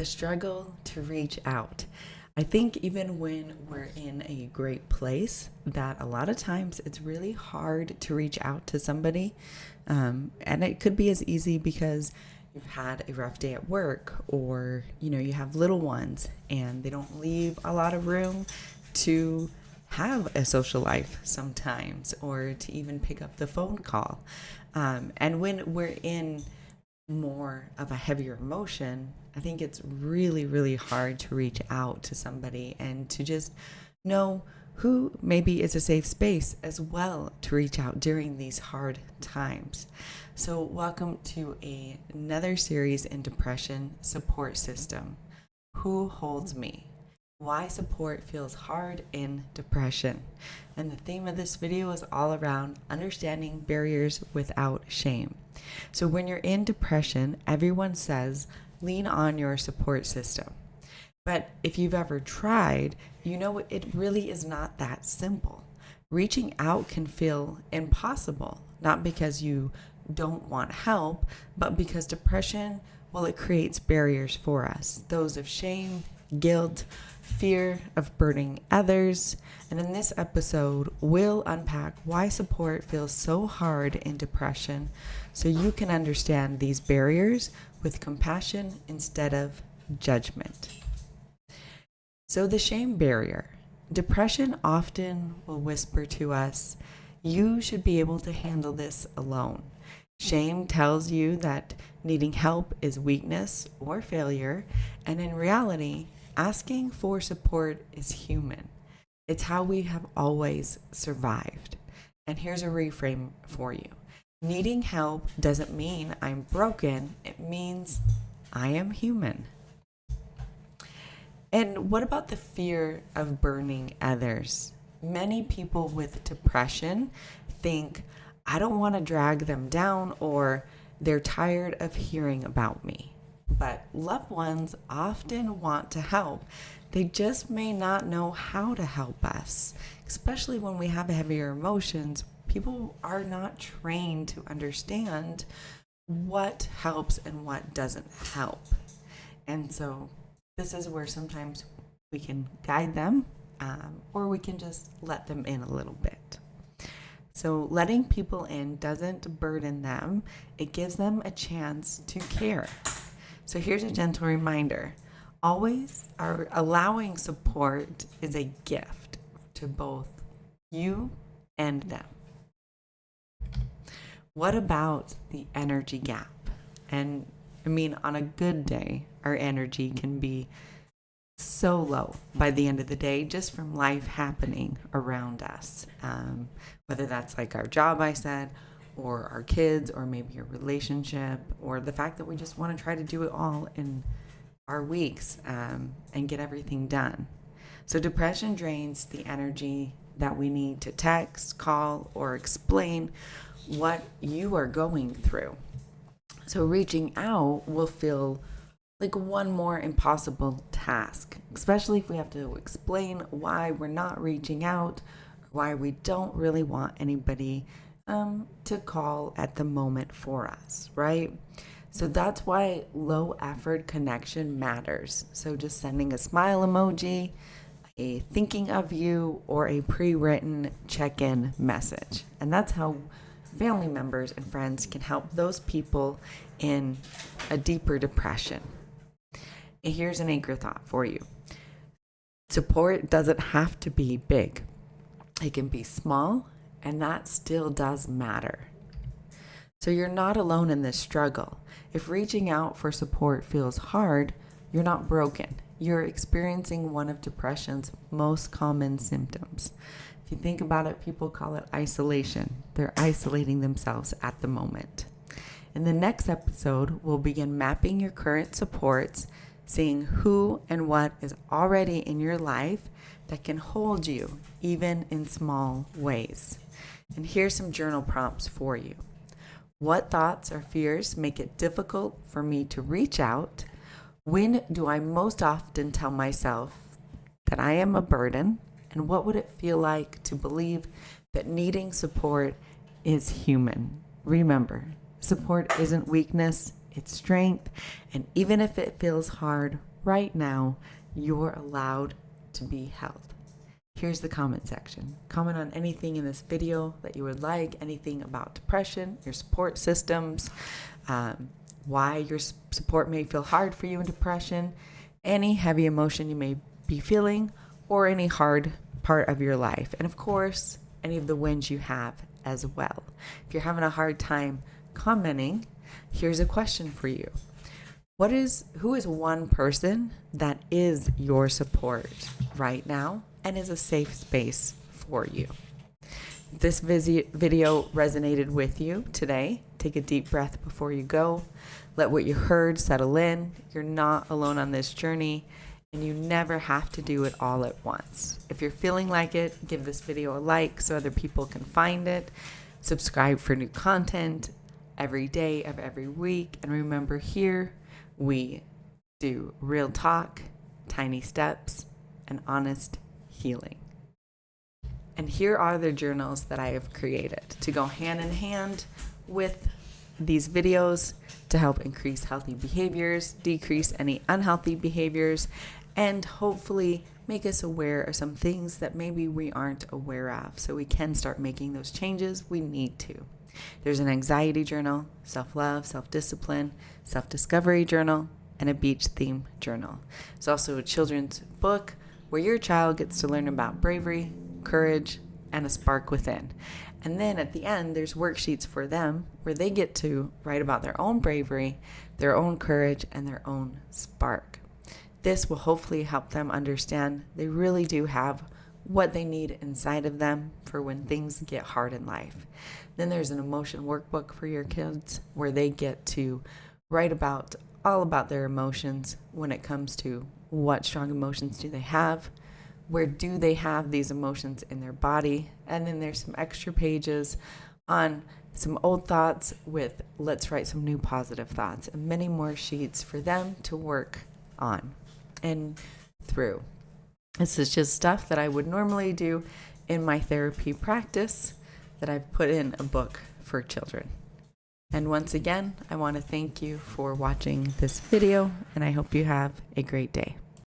The struggle to reach out. I think even when we're in a great place, that a lot of times it's really hard to reach out to somebody. And it could be as easy because you've had a rough day at work, or you have little ones and they don't leave a lot of room to have a social life sometimes, or to even pick up the phone call. And when we're in more of a heavier emotion, I think it's really, really hard to reach out to somebody and to just know who maybe is a safe space as well to reach out during these hard times. So, welcome to another series in Depression Support System. Who holds me? Why support feels hard in depression. And the theme of this video is all around understanding barriers without shame. So when you're in depression, everyone says lean on your support system. But if you've ever tried, you know it really is not that simple. Reaching out can feel impossible, not because you don't want help, but because depression, well, it creates barriers for us. Those of shame, guilt, fear of burdening others. And in this episode, we'll unpack why support feels so hard in depression so you can understand these barriers with compassion instead of judgment. So, the shame barrier. Depression often will whisper to us, you should be able to handle this alone. Shame tells you that needing help is weakness or failure, and in reality, asking for support is human. It's how we have always survived. And here's a reframe for you. Needing help doesn't mean I'm broken. It means I am human. And what about the fear of burdening others? Many people with depression think, I don't want to drag them down, or they're tired of hearing about me. But loved ones often want to help. They just may not know how to help us. Especially when we have heavier emotions, people are not trained to understand what helps and what doesn't help. And so this is where sometimes we can guide them, or we can just let them in a little bit. So letting people in doesn't burden them. It gives them a chance to care. So here's a gentle reminder. Always allowing support is a gift to both you and them. What about the energy gap? And I mean, on a good day, our energy can be so low by the end of the day just from life happening around us. Whether that's like our job, I said, or our kids, or maybe a relationship, or the fact that we just want to try to do it all in our weeks and get everything done. So depression drains the energy that we need to text, call, or explain what you are going through. So reaching out will feel like one more impossible task, especially if we have to explain why we're not reaching out, or why we don't really want anybody to call at the moment for us, right? So that's why low effort connection matters. So just sending a smile emoji, a thinking of you, or a pre-written check-in message. And that's how family members and friends can help those people in a deeper depression. And here's an anchor thought for you. Support doesn't have to be big. It can be small, and that still does matter. So you're not alone in this struggle. If reaching out for support feels hard, you're not broken. You're experiencing one of depression's most common symptoms. If you think about it, people call it isolation. They're isolating themselves at the moment. In the next episode, we'll begin mapping your current supports, seeing who and what is already in your life that can hold you, even in small ways. And here's some journal prompts for you. What thoughts or fears make it difficult for me to reach out? When do I most often tell myself that I am a burden? And what would it feel like to believe that needing support is human? Remember, support isn't weakness, it's strength. And even if it feels hard, right now, you're allowed to be held. Here's the comment section. Comment on anything in this video that you would like, anything about depression, your support systems, why your support may feel hard for you in depression, any heavy emotion you may be feeling, or any hard part of your life. And of course, any of the wins you have as well. If you're having a hard time commenting, here's a question for you. Who is one person that is your support right now and is a safe space for you? If this video resonated with you today, take a deep breath before you go. Let what you heard settle in. You're not alone on this journey, and you never have to do it all at once. If you're feeling like it, give this video a like so other people can find it. Subscribe for new content every day of every week. And remember, here we do real talk, tiny steps, and honest healing. And here are the journals that I have created to go hand in hand with these videos to help increase healthy behaviors, decrease any unhealthy behaviors, and hopefully make us aware of some things that maybe we aren't aware of, so we can start making those changes we need to. There's an anxiety journal, self-love, self-discipline, self-discovery journal, and a beach theme journal. There's also a children's book where your child gets to learn about bravery, courage, and a spark within. And then at the end, there's worksheets for them where they get to write about their own bravery, their own courage, and their own spark. This will hopefully help them understand they really do have what they need inside of them for when things get hard in life. Then there's an emotion workbook for your kids where they get to write about all about their emotions when it comes to what strong emotions do they have, where do they have these emotions in their body, and then there's some extra pages on some old thoughts with let's write some new positive thoughts, and many more sheets for them to work on and through. This is just stuff that I would normally do in my therapy practice that I've put in a book for children. And once again, I want to thank you for watching this video, and I hope you have a great day.